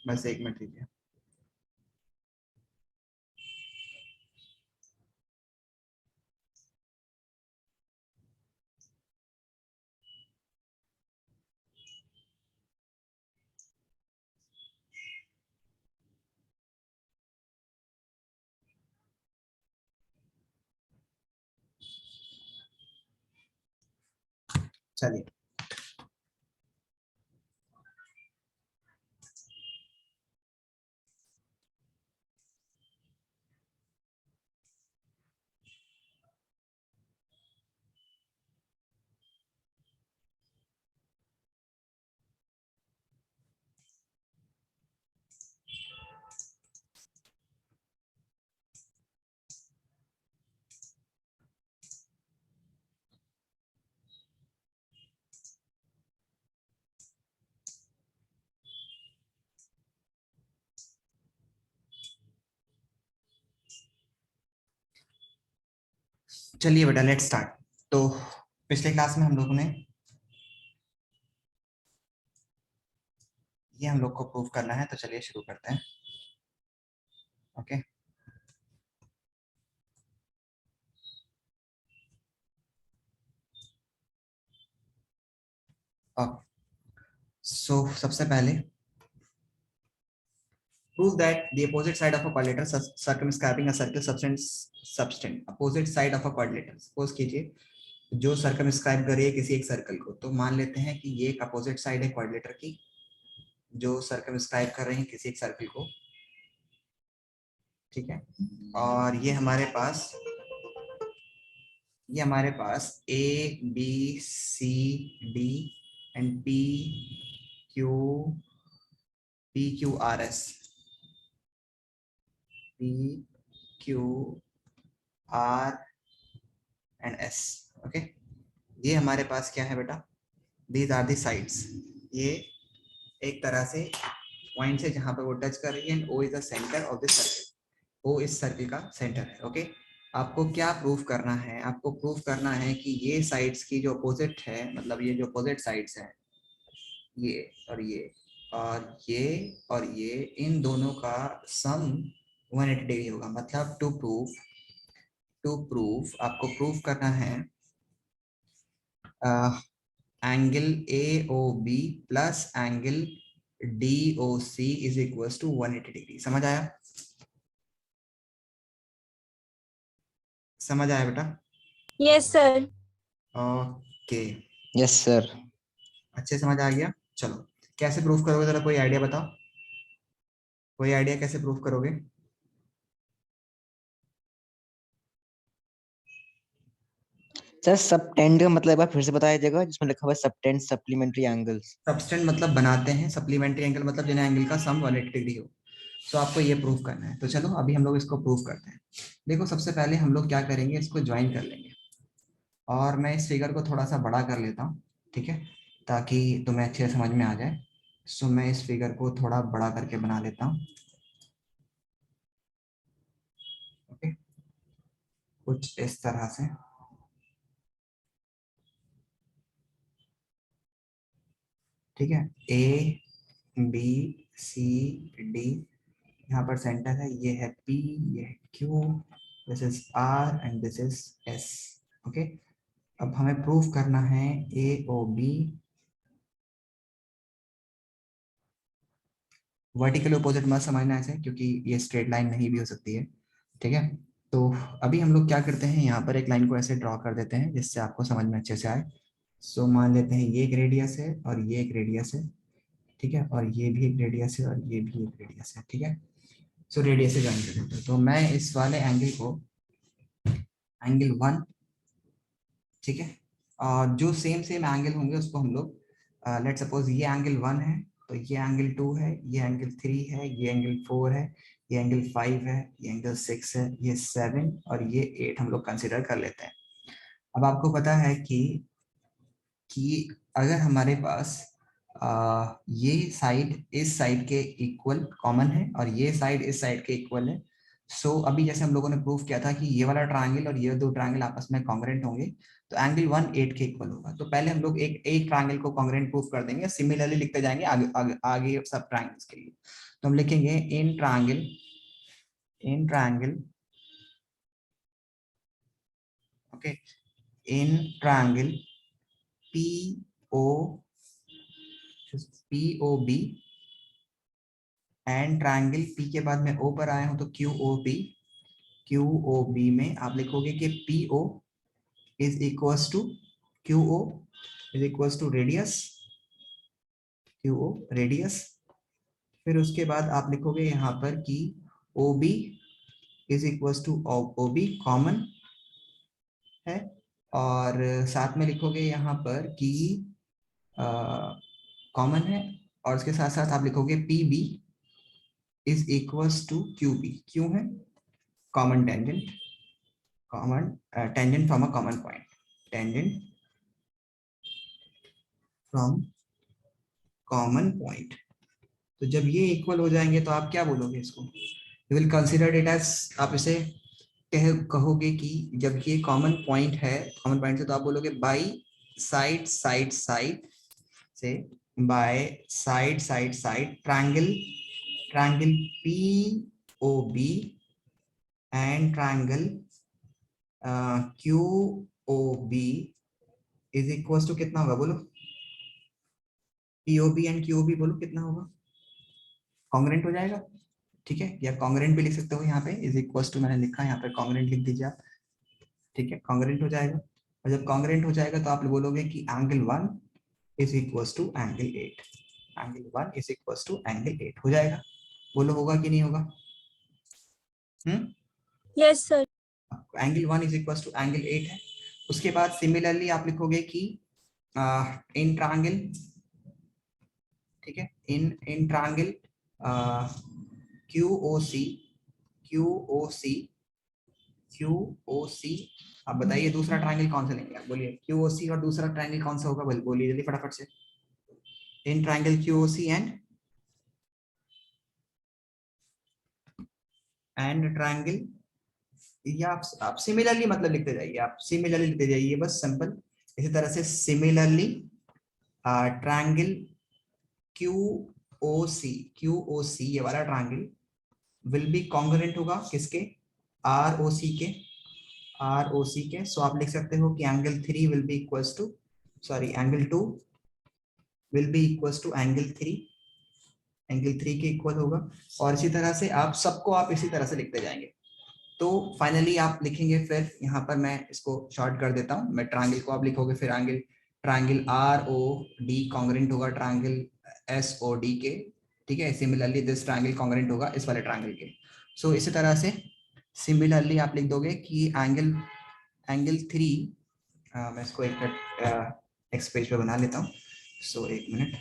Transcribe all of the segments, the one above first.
बस 1 मिनट दीजिए। चलिए, चलिए बेटा, लेट्स स्टार्ट। तो पिछले क्लास में हम लोगों ने ये हम लोग को प्रूव करना है, तो चलिए शुरू करते हैं। ओके, सो सबसे पहले prove that the opposite side of a quadrilateral circumscribing a circle subtend opposite side of a quadrilateral। Suppose कीजिए जो सर्कमस्क्राइब कर रही है किसी एक सर्कल को, तो मान लेते हैं कि ये एक अपोजिट साइड है क्वाड्रिलेटर की जो सर्कमस्क्राइब कर रहे हैं किसी एक सर्कल को, ठीक है। और ये हमारे पास A B C D and Q P Q R S, P Q R and S. Okay, ये हमारे पास क्या है बेटा, दीज आर दी साइड्स। ये एक तरह से पॉइंट है जहां पर वो टच कर रही है, and O is the centre of the circle. O इस सर्कल का सेंटर है। ओके, आपको क्या प्रूफ करना है, आपको प्रूफ करना है कि ये साइड्स की जो अपोजिट है, मतलब ये जो अपोजिट साइड्स हैं, ये और ये और ये और ये, इन दोनों का सम 180 डिग्री होगा। मतलब टू प्रूफ आपको प्रूफ करना है angle A O B plus angle D O C is equal to 180 degree. समझ आया? समझ आया बेटा? Yes sir. Okay, yes sir. अच्छे समझ आ गया। चलो, कैसे प्रूफ करोगे, जरा कोई आइडिया बताओ, कोई आइडिया कैसे प्रूफ करोगे? सर सबटेंड का मतलब एक बार फिर से बताया जाएगा, जिसमें लिखा हुआ है सबटेंड सप्लीमेंट्री एंगल्स। सबस्टेंड मतलब बनाते हैं, सप्लीमेंट्री एंगल मतलब जिन एंगल का सम 180 डिग्री हो। तो आपको ये प्रूफ करना है। तो चलो अभी हम लोग इसको प्रूफ करते हैं। देखो, सबसे पहले हम लोग क्या करेंगे, इसको ज्वाइन कर लेंगे। और मैं इस फिगर को थोड़ा सा बड़ा कर लेता हूँ, ठीक है, ताकि तुम्हें अच्छे से समझ में आ जाए। सो मैं इस फिगर को थोड़ा बड़ा करके बना लेता हूँ। ओके, कुछ इस तरह से। ठीक है, ए बी सी डी, यहाँ पर सेंटर है, ये है पी, ये है Q, this is R and this is S. Okay, अब हमें प्रूफ करना है A O B vertical opposite मत समझना ऐसे, क्योंकि ये स्ट्रेट लाइन नहीं भी हो सकती है, ठीक है। तो अभी हम लोग क्या करते हैं, यहाँ पर एक लाइन को ऐसे ड्रॉ कर देते हैं जिससे आपको समझ में अच्छे से आए। सो मान लेते हैं ये एक रेडियस है और ये एक रेडियस है, ठीक है, और ये भी एक रेडियस है और ये भी एक रेडियस है, ठीक है। सो रेडियस से ज्वाइन कर देते हैं। तो मैं इस वाले एंगल को एंगल 1, ठीक है, और जो सेम एंगल होंगे उसको हम लोग लेट सपोज ये एंगल 1 है, तो ये एंगल 2 है, ये एंगल 3 है, ये एंगल 4 है, ये एंगल 5 है, ये एंगल 6 है, ये 7 और ये 8 हम लोग कंसिडर कर लेते हैं। अब आपको पता है कि अगर हमारे पास ये साइड इस साइड के इक्वल कॉमन है और ये साइड इस साइड के इक्वल है, सो अभी जैसे हम लोगों ने प्रूफ किया था कि ये वाला ट्रायंगल और ये दो ट्रायंगल आपस में कॉन्ग्रुएंट होंगे, तो एंगल 1 8 के इक्वल होगा। तो पहले हम लोग एक ट्रायंगल को कॉन्ग्रुएंट प्रूफ कर देंगे, सिमिलरली लिखते जाएंगे आगे आगे, आगे सब ट्रायंगल्स के लिए। तो हम लिखेंगे in triangle okay, in triangle P O B and triangle P के बाद मैं ओ पर आया हूं तो क्यू ओ बी में आप लिखोगे कि P O is equals to Q O is equals to radius फिर उसके बाद आप लिखोगे यहाँ पर कि O B is equals to O B common है, और साथ में लिखोगे यहाँ पर कि कॉमन है, और उसके साथ साथ आप लिखोगे P B is equals to Q B. क्यों है? Common tangent from a common point, tangent from common point. तो जब ये इक्वल हो जाएंगे तो आप क्या बोलोगे इसको? You will consider it as, आप इसे कहोगे कि जब ये कॉमन पॉइंट है, कॉमन पॉइंट से तो आप बोलोगे बाई साइड से, by side triangle P O B and triangle Q O B is equal to कितना होगा बोलो? पीओबी एंड क्यूओबी बोलो कितना होगा? कॉन्ग्रेंट हो जाएगा, ठीक है, या कॉन्ग्रेंट भी लिख सकते हो यहाँ पे, इज इक्वल टू मैंने लिखा है यहाँ पे, कॉन्ग्रेंट लिख दीजिए आप, ठीक है, कॉन्ग्रेंट हो जाएगा। और जब कॉन्ग्रेंट हो जाएगा तो आप बोलोगे कि angle 1 is equal to angle 8, angle 1 is equal to angle 8 हो जाएगा। बोलो होगा कि नहीं होगा? Yes sir. Angle 1 is equal to angle 8 है। उसके बाद सिमिलरली आप लिखोगे कि इन ट्रायंगल, ठीक है, इन ट्रायंगल QOC, आप बताइए दूसरा ट्रायंगल कौन सा लेंगे आप? बोलिए QOC और दूसरा ट्रायंगल कौन सा होगा, बोलिए जल्दी फटाफट से। In triangle QOC and triangle, या आप सिमिलरली मतलब लिखते जाइए, आप सिमिलरली लिखते जाइए बस सिंपल। इसी तरह से सिमिलरली ट्रायंगल QOC ये वाला ट्रायंगल विल बी कॉन्ग्रुएंट होगा किसके? ROC के। सो आप लिख सकते हो कि angle 3 will be equals to, sorry angle 2 will be equals to angle 3 के इक्वल होगा। और इसी तरह से आप सबको आप इसी तरह से लिखते जाएंगे। तो फाइनली आप लिखेंगे, फिर यहाँ पर मैं इसको शॉर्ट कर देता हूँ, मैं ट्रायंगल को आप लिखोगे फिर ट्रायंगल ROD कॉन्ग्रुएंट होगा ट्रायंगल SOD के, ठीक है। सिमिलरली दिस ट्रायंगल कॉन्ग्रुएंट होगा इस वाले ट्रायंगल के। सो इसी तरह से सिमिलरली आप लिख दोगे कि एंगल 3, मैं इसको एक नेक्स्ट पेज पे बना लेता हूँ। सो एक मिनट,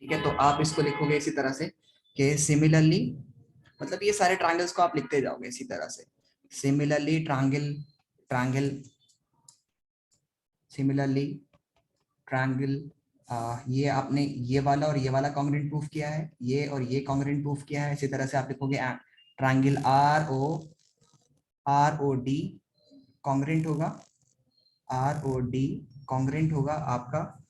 ठीक है। तो आप इसको लिखोगे इसी तरह से कि सिमिलरली, मतलब ये सारे ट्रायंगल्स को आप लिखते जाओगे इसी तरह से। सिमिलरली ट्रायंगल ये आपने ये वाला और ये वाला कॉन्ग्रुएंट प्रूफ किया है, ये और ये कॉन्ग्रुएंट प्रूफ किया है। इसी तरह से आप लिखोगे ट्रायंगल ROD कॉन्ग्रुएंट होगा, ROD कॉन्ग्रुएंट होगा आपका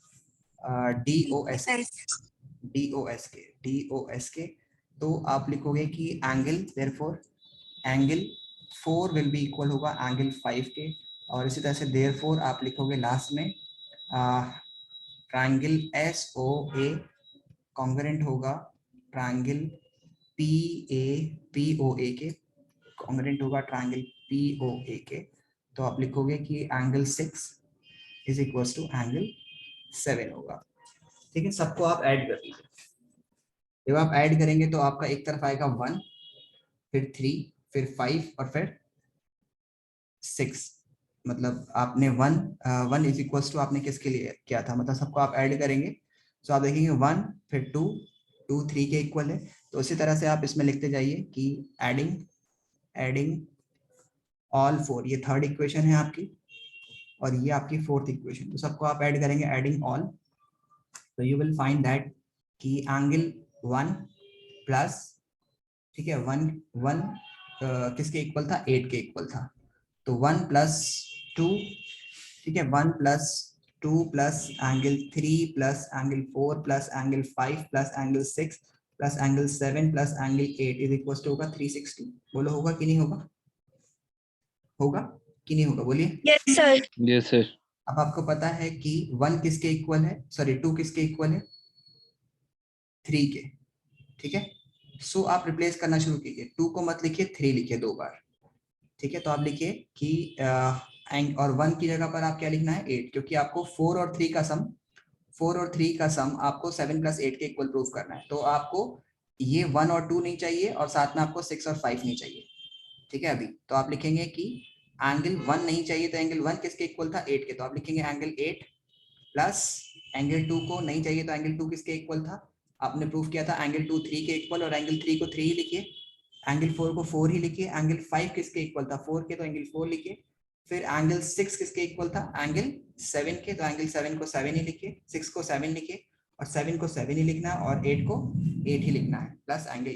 DOS के। तो आप लिखोगे कि angle, therefore angle 4 will be equal होगा एंगल 5 के। और इसी तरह से देयरफॉर आप लिखोगे लास्ट में ट्रायंगल SOA कॉन्ग्रुएंट होगा ट्रायंगल POA के, कॉन्ग्रुएंट होगा ट्रायंगल POA के। तो आप लिखोगे कि angle 6 is equal to angle 7 होगा, ठीक है। सबको आप ऐड कर लीजिए। जब आप ऐड करेंगे तो आपका एक तरफ आएगा 1, फिर 3, फिर 5 और फिर 6। मतलब आपने 1 इज इक्वल टू आपने किसके लिए किया था, मतलब सबको आप ऐड करेंगे। तो आप देखेंगे 1, फिर 2, 2 3 के इक्वल है। तो उसी तरह से आप इसमें लिखते जाइए कि एडिंग एडिंग ऑल 4, ये थर्ड इक्वेशन है आपकी और ये आपकी फोर्थ इक्वेशन, तो सबको आप ऐड करेंगे एडिंग ऑल, तो यू विल फाइंड दैट कि एंगल 1 प्लस, ठीक है, 1 1 किसके इक्वल था, 8 के इक्वल था, तो 1 प्लस 2, ठीक है, 1 plus 2 plus angle 3 plus angle 4 plus angle 5 plus angle 6 plus angle 7 plus angle 8 is equal to होगा 360। बोलो होगा कि नहीं होगा, होगा कि नहीं होगा, बोलिए। Yes sir. Yes sir. अब आपको पता है कि 1 किसके इक्वल है, सॉरी 2 किसके इक्वल है, 3 के, ठीक है। सो आप रिप्लेस करना शुरू कीजिए, 2 को मत लिखिए, 3 लिखिए 2 बार, ठीक है। तो आप लिखिए कि और 1 की जगह पर आप क्या लिखना है, 8, क्योंकि आपको 4 और 3 का सम, 4 और 3 का सम आपको 7 प्लस 8 के इक्वल प्रूव करना है, तो आपको ये 1 और 2 नहीं चाहिए और साथ में आपको 6 और 5 नहीं चाहिए, ठीक है। अभी तो आप लिखेंगे कि एंगल 1 नहीं चाहिए, तो एंगल 1 किसके इक्वल था, 8 के, तो आप लिखेंगे एंगल 8 प्लस एंगल 2 को नहीं चाहिए, तो एंगल 2 किसके इक्वल था, आपने प्रूव किया था एंगल 2 3 के इक्वल, और एंगल 3 को 3 ही लिखिए, एंगल 4 को 4 ही लिखिए, एंगल 5 किसके इक्वल था, 4 के, तो एंगल 4 लिखिए, फिर एंगल 6 किसके इक्वल था, एंगल 7 के, तो एंगल 7 को 7 ही लिखिए, 6 को 7 लिखिए, और 7 को 7 ही लिखना है, और 8 को 8 ही लिखना है, plus angle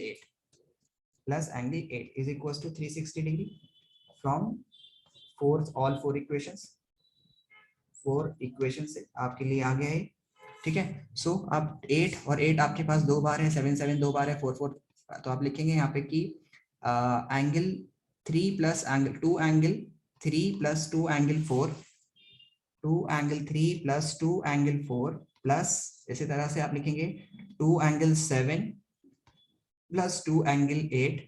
8 is equal to 360 degree from all four equations, 4 equation से आपके लिए आ गया है, ठीक है। सो अब 8 और 8 आपके पास 2 बार है, 7 7 2 बार है, 4 4, तो आप लिखेंगे यहाँ पे कि angle 3 plus angle 2 angle 3 plus 2 angle 4, 2 angle 3 plus 2 angle 4 plus, इसी तरह से आप लिखेंगे 2 angle 7 plus 2 angle 8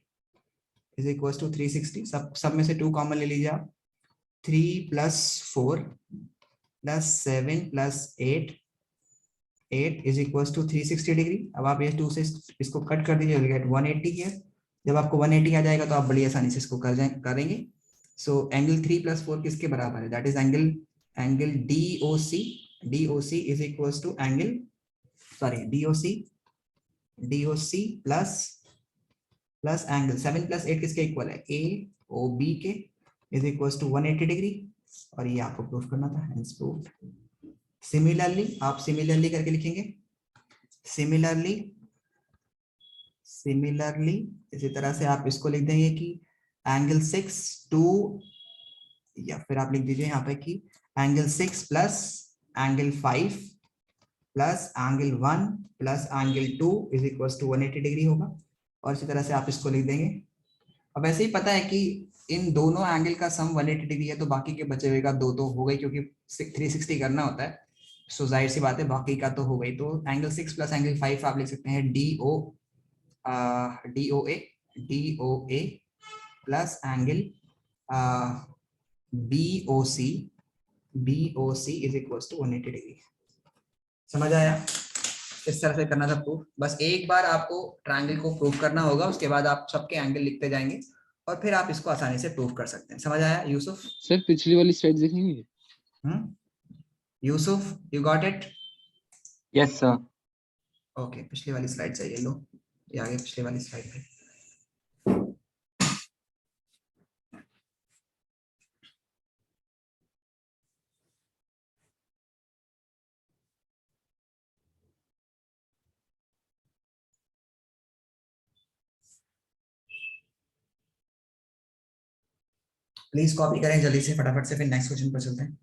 is equal to 360। सब में से 2 कॉमन ले लीजिए आप, 3 plus 4 plus 7 plus 8 is equal to 360 degree. अब आप ये 2 से इसको कट कर दीजिए, गेट 180 हियर। जब आपको 180 आ जाएगा तो आप बड़ी आसानी से इसको करेंगे। सो एंगल 3 प्लस 4 किसके बराबर है, that is angle D O C is equal to angle, sorry D O C plus angle 7 plus 8 किसके इक्वल है, ए ओ बी के, इज इक्वल टू 180 डिग्री, और ये आपको प्रूफ करना था, हेंस प्रूव्ड। सिमिलरली आप सिमिलरली करके लिखेंगे, सिमिलरली इसी तरह से आप इसको लिख देंगे कि एंगल 6 टू, या फिर आप लिख दीजिए यहाँ पे कि angle 6 plus angle 5 plus angle 1 plus angle 2 is equal to 180 degree होगा, और इसी तरह से आप इसको लिख देंगे। अब ऐसे ही पता है कि इन दोनों एंगल का सम 180 डिग्री है, तो बाकी के बचे हुए का 2 तो हो गई, क्योंकि 360 करना होता है, सो जाहिर सी बात है बाकी का तो हो गई। तो एंगल 6 प्लस एंगल 5 आप लिख सकते हैं D O A plus angle B O C is equal to 180 degree. समझ आया, इस तरह से करना था प्रूफ। बस एक बार आपको ट्रायंगल को प्रूव करना होगा, उसके बाद आप सबके एंगल लिखते जाएंगे और फिर आप इसको आसानी से प्रूव कर सकते हैं। समझ आया यूसुफ? सर पिछली वाली स्लाइड देखेंगे? Yusuf you got it? Yes sir. Okay, पिछली वाली स्लाइड चाहिए, लो ये आगे पिछली वाली स्लाइड पे। प्लीज कॉपी करें जल्दी से, फटाफट से, फिर नेक्स्ट क्वेश्चन पर चलते हैं।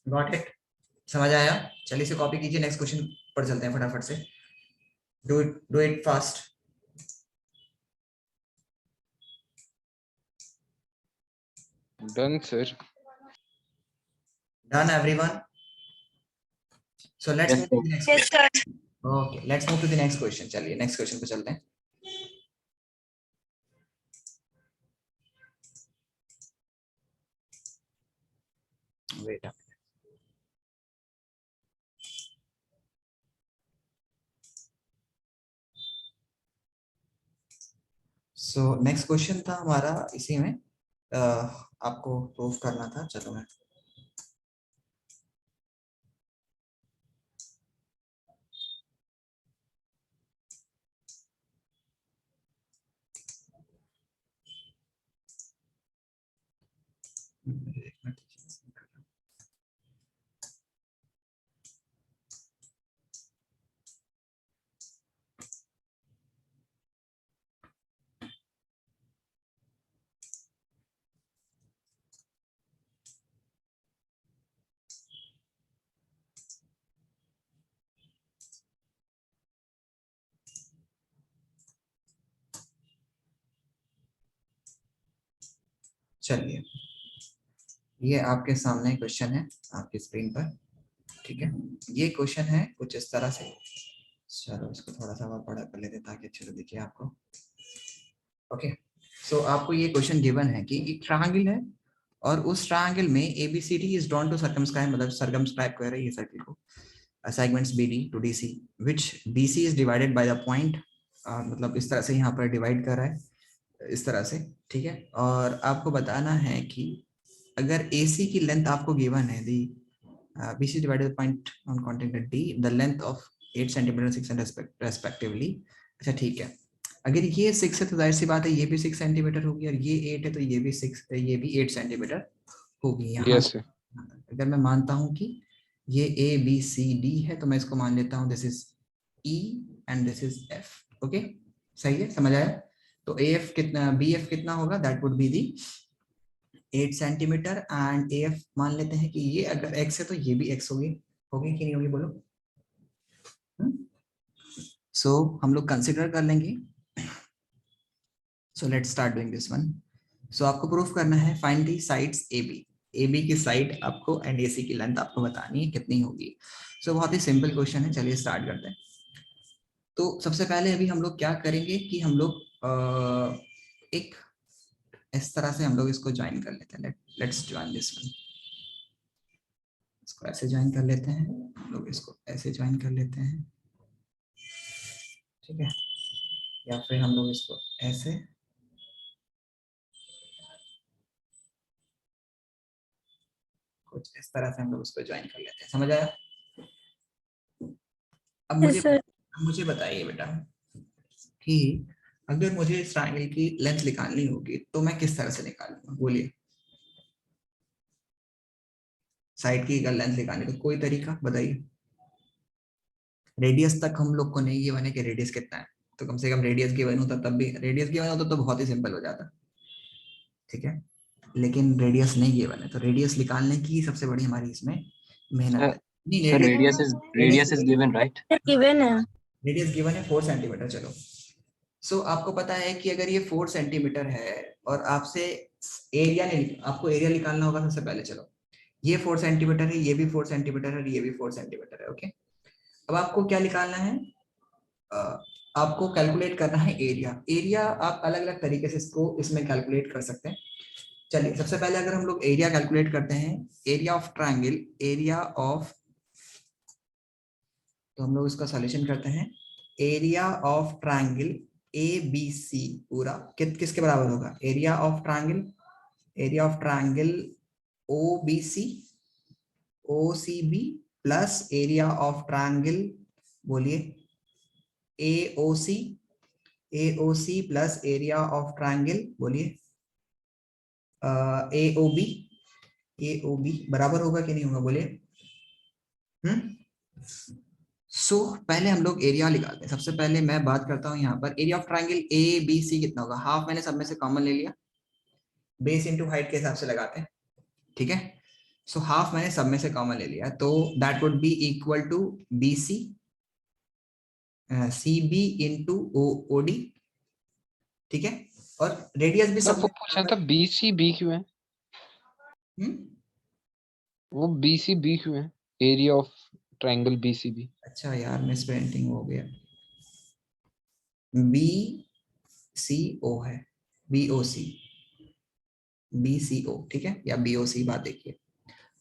Got it? समझ आया? चलिए इसे कॉपी कीजिए, नेक्स्ट क्वेश्चन पर चलते हैं फटाफट से। Do it fast. Done sir. Done everyone? So let's move to the next. Yes, sir. Okay, let's move to the next question. चलिए नेक्स्ट क्वेश्चन पे चलते हैं। वेट। सो नेक्स्ट क्वेश्चन था हमारा इसी में, आपको प्रूफ करना था। चलो मैं एक मिनट। चलिए, ये आपके सामने क्वेश्चन है आपकी स्क्रीन पर, ठीक है। ये क्वेश्चन है कुछ इस तरह से। चलो इसको थोड़ा सा और बड़ा कर लेते ताकि अच्छे से दिखे आपको। ओके, सो आपको ये क्वेश्चन गिवन है कि एक ट्रायंगल है और उस ट्रायंगल में ABCD is drawn to circumscribe, मतलब सर्कमस्क्राइब कर रही है सर्किल को, segments BD to DC, which BC is divided by the point, मतलब इस तरह से यहाँ पर डिवाइड कर रहा है इस तरह से, ठीक है। और आपको बताना है कि अगर AC की लेंथ आपको गिवन है, दी BC divided the point on contact D, the length of 8 cm 6 cm respectively। अच्छा ठीक है, अगर ये 6 है तो जाहिर सी बात है ये भी 6 सेंटीमीटर होगी, और ये 8 है तो ये भी 8 सेंटीमीटर होगी। यहाँ यस सर। अगर मैं मानता हूँ कि ये ABCD है तो मैं इसको मान लेता हूँ this is E and this is F। Okay, सही है, समझ आया? तो AF कितना, BF कितना होगा, that would be the 8 centimetre, and AF मान लेते हैं कि ये अगर X है तो ये भी X होगी। होगी कि नहीं होगी बोलो? सो हम लोग कंसिडर कर लेंगे। So let's start doing this one. So आपको प्रूफ करना है, फाइंड दी साइड्स AB की साइड आपको एंड AC की लेंथ आपको बतानी है कितनी होगी। सो बहुत ही सिंपल क्वेश्चन है, चलिए स्टार्ट करते हैं। तो सबसे पहले अभी हम लोग क्या करेंगे कि हम लोग एक इस तरह से हम लोग इसको ज्वाइन कर लेते हैं। Let's join this one. इसको ऐसे ज्वाइन कर लेते हैं, हम लोग इसको ऐसे ज्वाइन कर लेते हैं, ठीक है। या फिर हम लोग इसको ऐसे, कुछ इस तरह से हम लोग उसको ज्वाइन कर लेते हैं। समझ आया? अब Yes, sir. मुझे बताइए बेटा कि अगर मुझे इस ट्रायंगल की लेंथ निकालनी होगी तो मैं किस तरह से निकालूंगा, बोलिए। साइड की अगर लेंथ निकालनी तो कोई तरीका बताइए। रेडियस तक हम लोग को नहीं गिवन है कि रेडियस कितना है, तो कम से कम रेडियस गिवन होता, तब भी रेडियस गिवन होता तो बहुत ही सिंपल हो जाता, ठीक है। लेकिन रेडियस नहीं गिवन है, तो रेडियस निकालने की सबसे बड़ी हमारी इसमें मेहनत है। नहीं, sir radius is given right? Given है। रेडियस गिवन है 4 सेंटीमीटर। चलो, सो आपको पता है कि अगर ये 4 सेंटीमीटर है और आपसे एरिया नहीं, आपको एरिया निकालना होगा सबसे पहले। चलो, ये 4 सेंटीमीटर है, ये भी 4 सेंटीमीटर है, ये भी 4 सेंटीमीटर है। ओके, अब आपको क्या निकालना है, आपको कैलकुलेट करना है एरिया। एरिया आप अलग अलग तरीके से इसको इसमें कैलकुलेट कर सकते हैं। चलिए सबसे पहले अगर हम लोग एरिया कैलकुलेट करते हैं, area of triangle, area of, तो हम लोग इसका सॉल्यूशन करते हैं। एरिया ऑफ ट्रायंगल ABC पूरा किसके बराबर होगा, area of triangle OCB plus area of triangle, बोलिए AOC plus area of triangle, बोलिए AOB बराबर होगा कि नहीं होगा, बोलिए। सो पहले हम लोग एरिया निकालते हैं। सबसे पहले मैं बात करता हूं यहाँ पर एरिया ऑफ ट्रायंगल ABC कितना होगा, हाफ मैंने सब में से कॉमन ले लिया, बेस इंटू हाइट के हिसाब से लगाते हैं, ठीक है। सो हाफ मैंने सब में से कॉमन ले लिया, तो that would be equal to B C C B into O D, ठीक है। और रेडियस भी सर सब वो में पूछना था बीसी बी क्यों है? वो बीसी बी क्यों है? Area of triangle BCB. अच्छा यार, मिस प्रिंटिंग हो गया, बी सी ओ है, बी ओ सी, बी सी ओ, ठीक है, या बी ओ सी, बात देखिए।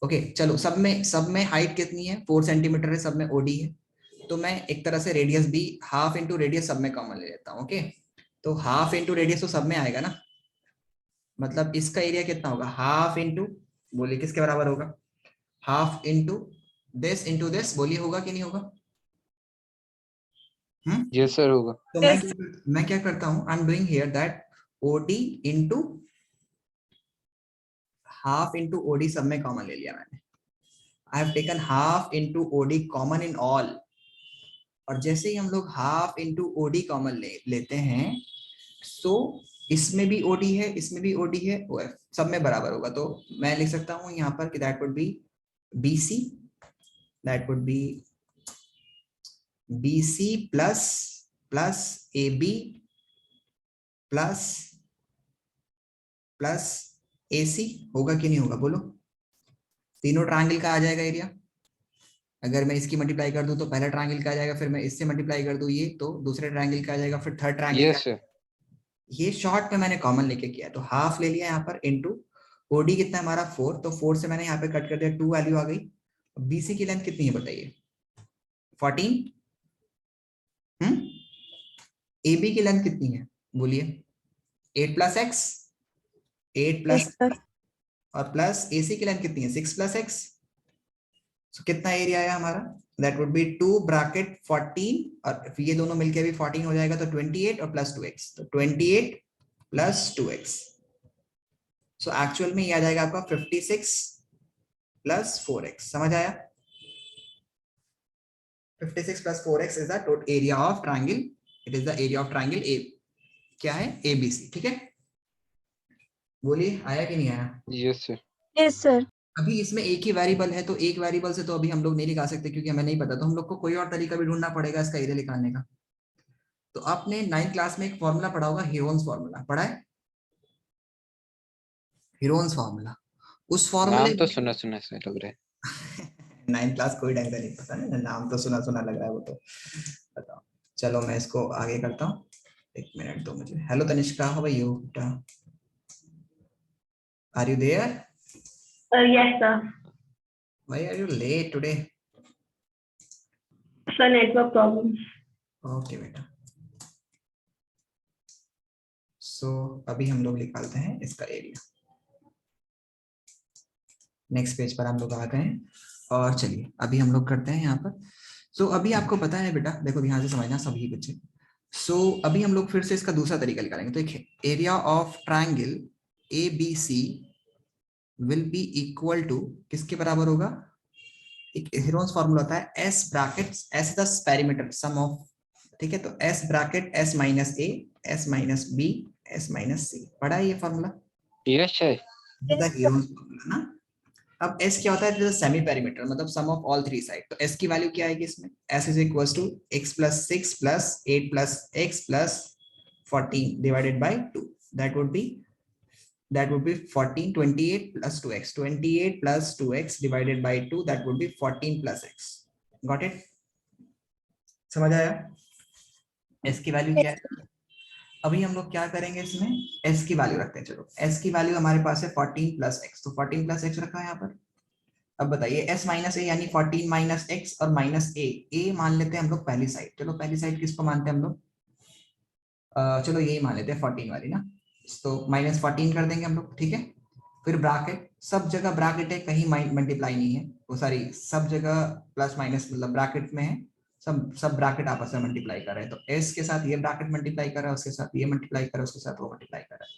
ओके चलो, सब में हाइट कितनी है, 4 सेंटीमीटर है, सब में ओडी है, तो मैं एक तरह से रेडियस भी हाफ इंटू रेडियस सब में कॉमन ले लेता हूँ। ओके, तो हाफ इंटू रेडियस तो सब में आएगा ना, मतलब इसका एरिया कितना होगा, हाफ इंटू, बोलिए किसके बराबर होगा, हाफ इंटू दिस, बोलिए होगा कि नहीं होगा। यस सर होगा। तो मैं क्या करता हूँ, I am doing here that OD into half into OD सब में कॉमन ले लिया मैंने, I have taken half into OD common in all, और जैसे ही हम लोग हाफ इंटू ओडी कॉमन लेते हैं, सो इसमें भी ओडी है, इसमें भी ओडी है, सब में बराबर होगा, तो मैं लिख सकता हूँ यहाँ पर कि that would be BC, that would be BC plus plus A B plus plus A C, होगा कि नहीं होगा बोलो, तीनों ट्रायंगल का आ जाएगा एरिया। अगर मैं इसकी मल्टीप्लाई कर दूं तो पहला ट्रायंगल का आ जाएगा, फिर मैं इससे मल्टीप्लाई कर दूं ये तो दूसरे ट्रायंगल का आ जाएगा, फिर थर्ड ट्रायंगल का। Yes sir. ये शॉर्ट में मैंने कॉमन लेके किया, तो हाफ ले लिया यहाँ पर इनटू ओडी कितना है हमारा 4, तो 4 से मैंने यहाँ पे कट कर दिया, 2 वैल्यू आ गई। बीसी की लेंथ कितनी है बताइए, 14। ए बी की लेंथ कितनी है बोलिए, 8 प्लस एक्स, 8 प्लस, और प्लस ए सी की लेंथ कितनी है, 6 प्लस एक्स। So, कितना एरिया आया हमारा, दैट वुड बी 2 ब्रैकेट 14, और ये दोनों मिलके भी 14 हो जाएगा, तो 28 और प्लस 2x, तो 28 प्लस 2x, सो एक्चुअल में ये आ जाएगा आपका 56 प्लस 4x, समझ आया, 56 plus 4x is the total area of triangle, it is the area of triangle A, क्या है, ABC, ठीक है। बोलिए आया कि नहीं आया। Yes sir. Yes sir. अभी इसमें एक ही वेरिएबल है, तो एक वेरिएबल से तो अभी हम लोग नहीं निकाल सकते क्योंकि हमें नहीं पता, तो हम लोग को कोई और तरीका भी ढूंढना पड़ेगा इसका एरिया निकालने का। तो आपने 9th क्लास में एक फॉर्मूला पढ़ा होगा, हीरोन्स फॉर्मूला पढ़ा है, हीरोन्स फॉर्मूला, उस फॉर्मूले नाम तो सुना सुना से लग रहा है। 9th क्लास कोई ढंग से नहीं पता ना, नाम तो सुना सुना लग रहा है वो तो, बताओ। चलो मैं इसको आगे करता हूँ, एक मिनट दो मुझे। Hello Tanishka, how are you बेटा, are you there, Yes, sir. Why are you late today. Sir, network problems. Okay बेटा, सो अभी हम लोग निकालते हैं इसका एरिया, नेक्स्ट पेज पर हम लोग आ गए हैं, और चलिए अभी हम लोग करते हैं यहाँ पर। सो अभी आपको पता है बेटा, देखो ध्यान से समझना सभी बच्चे। सो अभी हम लोग फिर से इसका दूसरा तरीका निकालेंगे, तो एक area of triangle ABC will be equal to, किसके बराबर होगा, एक हीरोन्स फार्मूला होता है, S brackets, S is the perimeter sum of, ठीक है, तो S bracket S minus A, S minus B, S minus C, पढ़ा है ये formula, yes sir. Heron's formula ना। अब S क्या होता है, सेमी पेरीमीटर, मतलब sum of all three side, तो S की वैल्यू क्या आएगी इसमें, S is equals to x plus 6 plus 8 plus x plus 14 divided by 2, that would be 14, 28 plus 2x, 28 plus 2x divided by 2, that would be 14 plus x, got it, समझ आया। s की value क्या है, अभी हम लोग क्या करेंगे इसमें, s की वैल्यू रखते हैं, चलो s की वैल्यू हमारे पास है 14 plus x, तो 14 plus x रखा है यहाँ पर। अब बताइए s माइनस ए यानी 14 माइनस x और माइनस a मान लेते हैं हम लोग पहली साइड, चलो पहली साइड किसको मानते हैं हम लोग, चलो यही मान लेते हैं 14 वाली ना, तो माइनस 14 कर देंगे हम लोग, ठीक है। फिर ब्रैकेट, सब जगह ब्रैकेट है, कहीं मल्टीप्लाई नहीं है, वो सारी सब जगह प्लस माइनस मतलब ब्रैकेट में है, सब ब्रैकेट आपस में मल्टीप्लाई कर रहे हैं, तो s के साथ ये ब्रैकेट मल्टीप्लाई कर रहा है, उसके साथ ये मल्टीप्लाई कर रहा है, उसके साथ वो मल्टीप्लाई कर रहा है,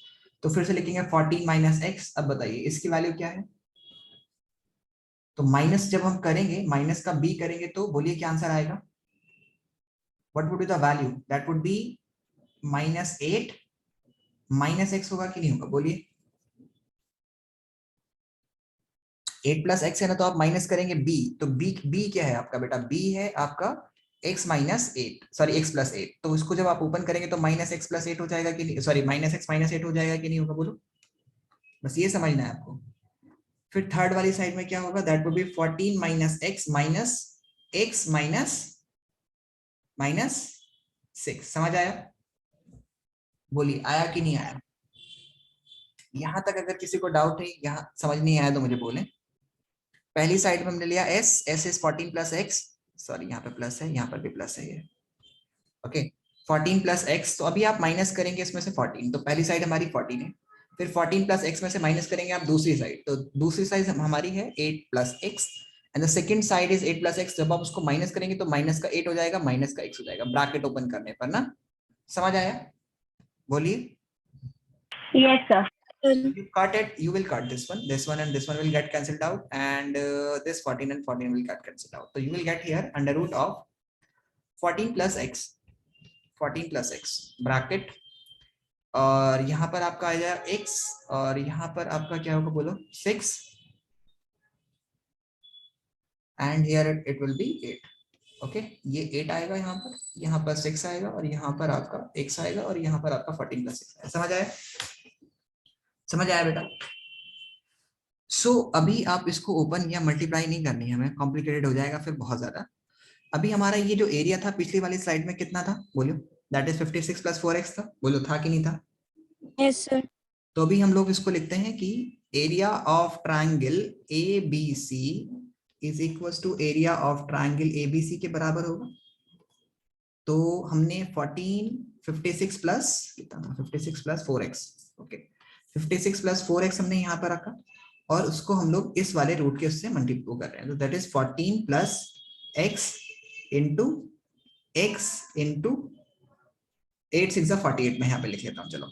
तो फिर से लिखेंगे 14 माइनस एक्स। अब बताइए इसकी वैल्यू क्या है, तो माइनस जब हम करेंगे, माइनस का b करेंगे, तो बोलिए क्या आंसर आएगा, what would be the value, that would B -8 minus x होगा कि नहीं होगा, बोलिए 8 प्लस एक्स है ना, तो आप माइनस करेंगे b, तो b क्या है आपका बेटा, b है आपका x minus 8, sorry x plus 8। तो उसको जब आप ओपन करेंगे तो माइनस एक्स प्लस 8 हो जाएगा कि नहीं, सॉरी माइनस एक्स माइनस 8 हो जाएगा कि नहीं होगा, बोलो। बस ये समझना है आपको। फिर थर्ड वाली साइड में क्या होगा, that would be 14 minus x minus 6। समझ आया, बोलिए आया कि नहीं आया। यहां तक अगर किसी को डाउट है, यहां समझ नहीं आया तो मुझे बोले। पहली साइड में हमने लिया s is 14 plus x, sorry यहाँ पे प्लस है, यहाँ पर भी प्लस है ये, ओके 14 प्लस एक्स। तो अभी आप माइनस करेंगे इसमें से 14, तो पहली साइड हमारी 14 है। फिर 14 प्लस एक्स में से माइनस करेंगे आप दूसरी साइड, तो दूसरी साइड हमारी है 8 plus x, and the second side is 8 plus x. जब आप उसको माइनस करेंगे तो माइनस का 8 हो जाएगा, माइनस का x हो जाएगा, ब्रैकेट ओपन करने पर ना। समझ आया, बोलिए। Yes, sir. You cut it, you will cut this one and this one will get cancelled out, and this 14 and 14 will get cancelled out. So you will get here under root of 14 plus x, 14 plus x bracket, और यहाँ पर आपका आ जाएगा x, और यहाँ पर आपका क्या होगा बोलो, 6, and here it will be 8। Okay ये 8 आएगा यहाँ पर 6 आएगा, और यहाँ पर आपका x आएगा, और यहाँ पर आपका 14 प्लस 6 आएगा। समझ आया, समझ आया बेटा। सो अभी आप इसको ओपन या मल्टीप्लाई नहीं करनी है हमें, कॉम्प्लिकेटेड हो जाएगा फिर बहुत ज्यादा। अभी हमारा ये जो एरिया था पिछली वाली स्लाइड में कितना था बोलो, दैट इज 56 प्लस 4x था, बोलो था कि नहीं था। Yes, sir. तो अभी हम लोग इसको लिखते हैं कि area of triangle ABC is equal to area of triangle ABC के बराबर होगा। तो हमने 56 प्लस कितना था, 56 plus 4x, okay 56 plus 4x हमने यहाँ पर रखा, और उसको हम लोग इस वाले रूट के उससे मल्टीप्लाई कर रहे हैं, तो that is 14 plus x into x into 8 6 48 में यहाँ पे लिख लेता हूँ, चलो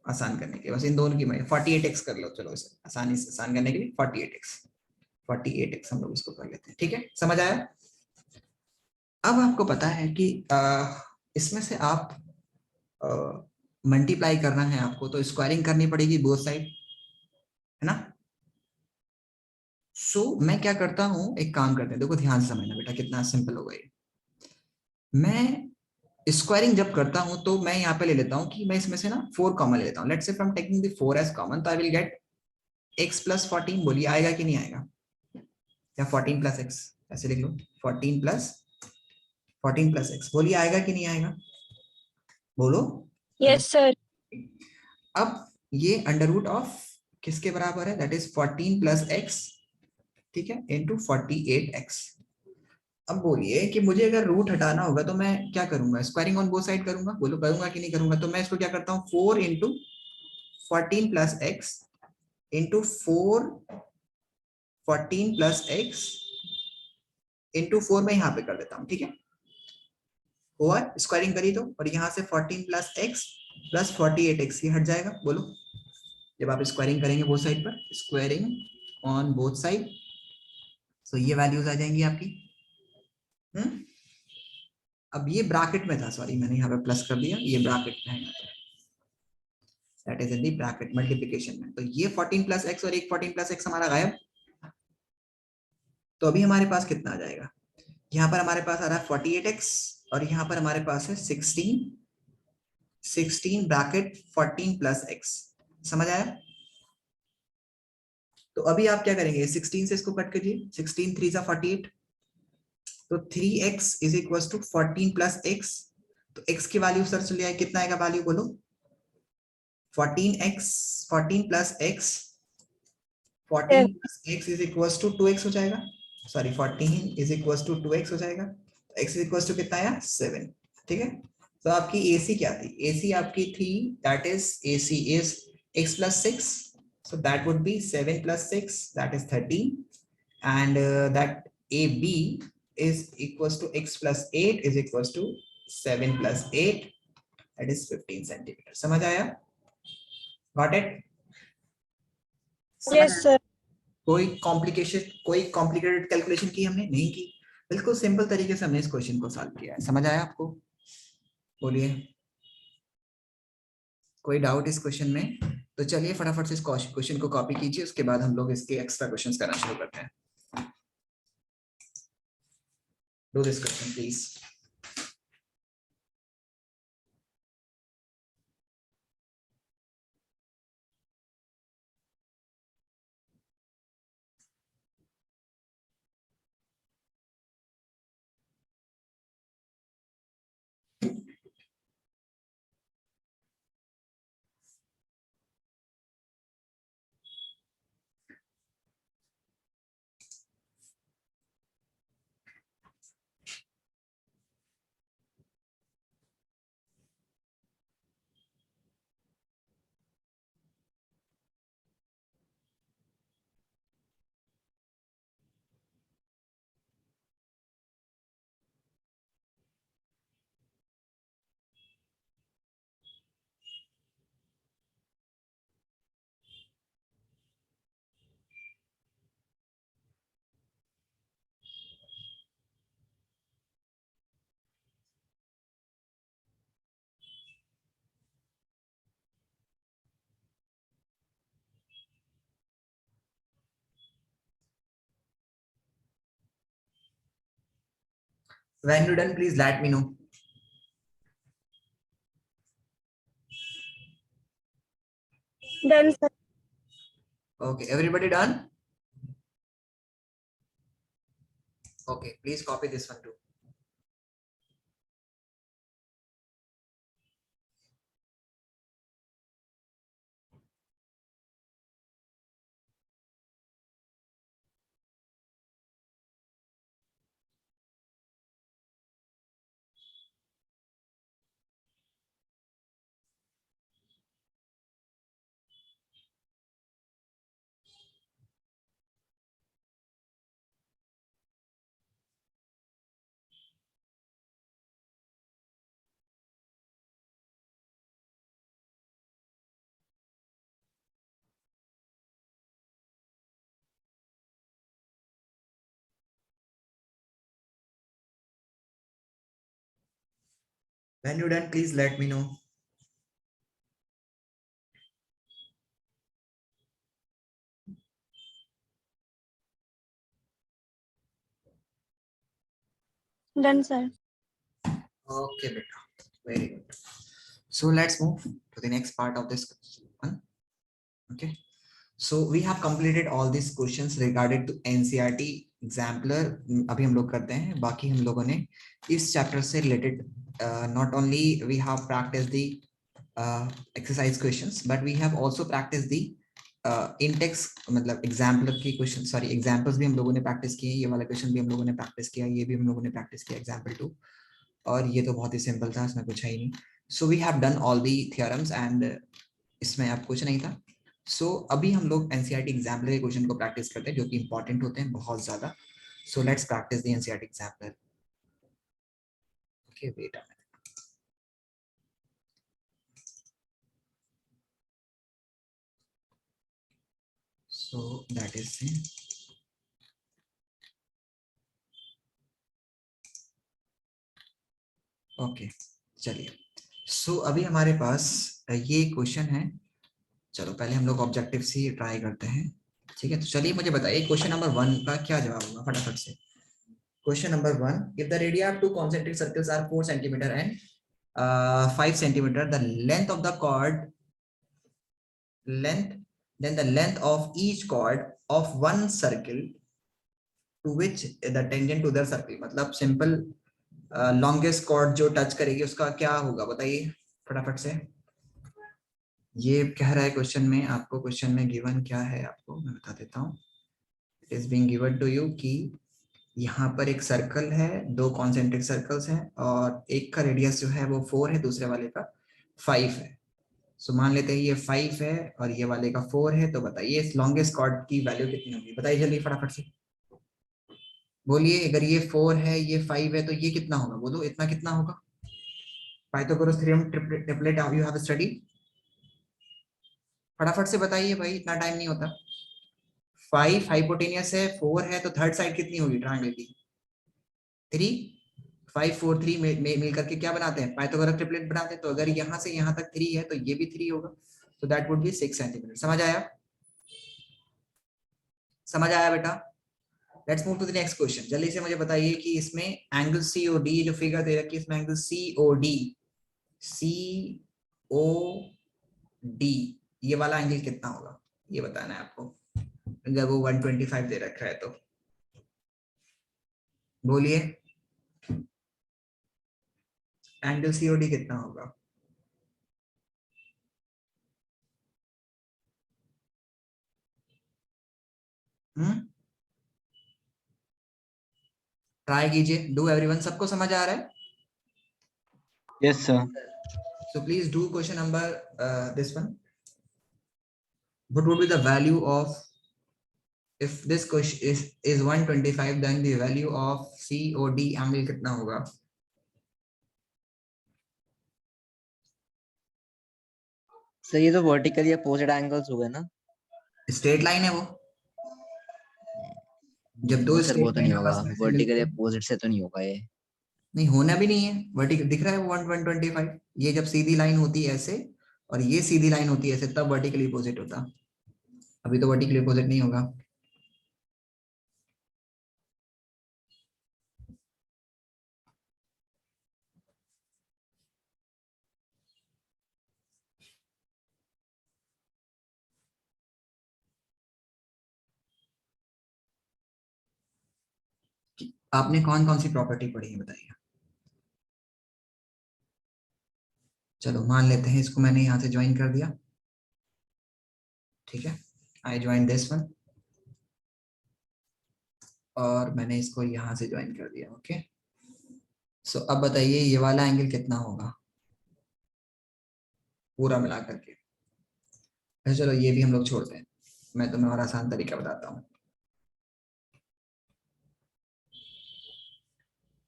आसान करने के, बस इन दोनों की मैं 48x कर लो, चलो इसे आसानी से आसान करने के लिए 48x हम लोग इसको कर लेते हैं, ठीक है समझ आया। अब आपको पता है कि इसमें से आप मल्टीप्लाई करना है आपको, तो स्क्वायरिंग करनी पड़ेगी बोथ साइड, है ना। सो मैं क्या करता हूं, एक काम करते हैं, देखो ध्यान से समझना बेटा कितना सिंपल होगा ये। मैं स्क्वायरिंग जब करता हूं तो मैं यहाँ पे ले लेता हूं कि मैं इसमें से ना 4 कॉमन ले लेता हूं, let's say from taking the 4 as common, तो I will get x plus 14, बोलिए आएगा कि नहीं आएगा, या 14 प्लस x ऐसे लिख लो, 14 प्लस x, बोलिए आएगा कि नहीं आएगा, बोलो। Yes, sir. अब ये अंडर रूट ऑफ किसके बराबर है, दैट इज 14 प्लस x, ठीक है, इंटू 48x। अब बोलिए कि मुझे अगर रूट हटाना होगा तो मैं क्या करूंगा, स्क्वायरिंग ऑन बोथ साइड करूंगा, बोलो करूंगा कि नहीं करूंगा। तो मैं इसको क्या करता हूँ, 4 into 14 plus x into 4 14 plus x into 4 में यहाँ पे कर देता हूँ, ठीक है। और स्क्वायरिंग करी तो, और यहाँ से 14 प्लस एक्स प्लस 48x ये हट जाएगा, बोलो जब आप स्क्वायरिंग करेंगे बोथ साइड पर, स्क्वायरिंग ऑन बोथ साइड, तो ये वैल्यूज आ जाएंगी आपकी। अब ये ब्रैकेट में था, सॉरी मैंने यहाँ पे प्लस कर दिया, ये ब्रैकेट में है, that is in the bracket multiplication में। तो ये 14 प्लस एक्स और एक 14 प्लस एक्स हमारा गायब। तो अभी हमारे पास कितना आ जाएगा, यहाँ पर हमारे पास आ रहा है 48x, और यहाँ पर हमारे पास है 16 ब्रैकेट 14 प्लस एक्स, समझ आया। तो अभी आप क्या करेंगे, 16 से इसको कट कीजिए, 16 3 जा 48, तो 3x is equal to 14 plus x. तो x की वैल्यू सर चलिए आए, कितना आएगा वैल्यू बोलो, 14 plus x, 14 plus x is equal to 2x हो जाएगा, sorry 14 is equal to 2x हो जाएगा, तो x इज इक्वल टू कितना आया 7, ठीक है। तो आपकी AC क्या थी, AC आपकी थी, that is AC is x plus 6, so that would be 7 plus 6, that is 13, and that AB is equals to x plus 8 is equals to 7 plus 8, that is 15 centimeter। समझ आया, got it? Yes, sir. कोई complicated calculation की हमने नहीं की, बिल्कुल simple तरीके से हमने इस क्वेश्चन को सॉल्व किया है। समझ आया आपको, बोलिए कोई डाउट इस क्वेश्चन में। तो चलिए फटाफट से इस क्वेश्चन को कॉपी कीजिए, उसके बाद हम लोग इसके एक्स्ट्रा क्वेश्चंस करना शुरू करते हैं। Do this question please. When you're done, please let me know. Done, sir. Okay, everybody done? Okay, please copy this one too. When you're done, please let me know. Done, sir. Okay, beta. Very good. So let's move to the next part of this one. Okay. So we have completed all these questions regarding to NCERT exemplar. अभी हम लोग करते हैं, बाकी हम लोगों ने इस चैप्टर से related not only we have practiced the exercise questions, but we have also practiced the in-text मतलब एग्जाम्पलर की क्वेश्चन, सॉरी एग्जाम्पल्स भी हम लोगों ने प्रैक्टिस किए, ये वाला क्वेश्चन भी हम लोगों ने प्रैक्टिस किया, ये भी हम लोगों ने प्रैक्टिस किया एग्जाम्पल 2, और ये तो बहुत ही सिंपल था, इसमें कुछ है ही नहीं। So we have done all the theorems and इसमें अब कुछ नहीं था। सो अभी हम लोग एनसीईआरटी एग्जाम्पलर के क्वेश्चन को प्रैक्टिस करते हैं जो कि इंपॉर्टेंट होते हैं बहुत ज्यादा। So let's practice the NCERT exemplar. Okay wait a minute. So that is okay चलिए। सो अभी हमारे पास ये क्वेश्चन है, चलो पहले हम लोग ऑब्जेक्टिव से ट्राई करते हैं, ठीक है। तो चलिए मुझे बताइए क्वेश्चन नंबर 1 का क्या जवाब होगा फटाफट से। Question number 1, if the radii of two concentric circles are 4 centimetre and 5 centimetre, the length of the chord length, then the length of each chord of one circle to which the tangent to the circle, मतलब simple longest chord जो touch करेगी उसका क्या होगा बताइए फटाफट से। ये कह रहा है क्वेश्चन में, आपको क्वेश्चन में गिवन क्या है आपको मैं बता देता हूँ। It is being given to you कि यहाँ पर एक सर्कल है, 2 कॉन्सेंट्रिक सर्कल्स हैं और एक का रेडियस जो है वो 4 है, दूसरे वाले का 5 है। सो मान लेते हैं ये 5 है और ये वाले का 4 है, तो बताइए इस लॉन्गेस्ट कॉर्ड की वैल्यू कितनी होगी, बताइए जल्दी फटाफट से बोलिए। अगर ये 4 है ये 5 है तो ये कितना होगा, बोलो इतना कितना होगा। Pythagoras theorem triplet you have study, फटाफट से बताइए भाई, इतना टाइम नहीं होता। 5 हाइपोटेनियस है, 4 है, तो थर्ड साइड कितनी होगी ट्रायंगल की, 3। 5 4 3 मिल करके क्या बनाते हैं, पाइथागोरस ट्रिपलेट बनाते हैं। तो अगर यहाँ से यहाँ तक 3 है तो ये भी 3 होगा। तो दैट वुड बी 6 सेंटीमीटर। समझ आया? समझ आया बेटा? Let's move to the next question. जल्दी से मुझे बताइए कि इसमें एंगल सीओडी जो फिगर दे रखी है इसमें एंगल सीओडी ये वाला एंगल कितना होगा ये बताना है आपको, अगर वो 125 दे रखा है तो बोलिए एंगल सीओडी कितना होगा? ट्राई कीजिए, डू एवरीवन। सबको समझ आ रहा है? Yes sir. So please do question number this one. What would be the value of, if this question is 125, then the value of COD angle कितना होगा? सर ये तो वर्टिकली अपोजिट एंगल्स हो गए ना? स्ट्रेट लाइन है वो, जब दो सर वो स्ट्रेट तो नहीं लाइन होगा, आपस में ऐसे मिलते वर्टिकली हैं, अपोजिट से तो नहीं होगा ये। नहीं होना भी नहीं है। वर्टिकल दिख रहा है वो 125, ये जब सीधी लाइन होती है ऐसे और ये सीधी लाइन होती है ऐसे तब वर्टिकली अपोजिट होता। अभी तो वर्टिकली अपोजिट नहीं होगा। आपने कौन कौन सी प्रॉपर्टी पढ़ी है बताइए? चलो मान लेते हैं इसको मैंने यहाँ से ज्वाइन कर दिया, ठीक है, आई ज्वाइन दिस वन, और मैंने इसको यहाँ से ज्वाइन कर दिया, ओके। सो अब बताइए ये वाला एंगल कितना होगा पूरा मिला करके? अच्छा चलो ये भी हम लोग छोड़ते हैं, मैं तुम्हें और आसान तरीका बताता हूँ।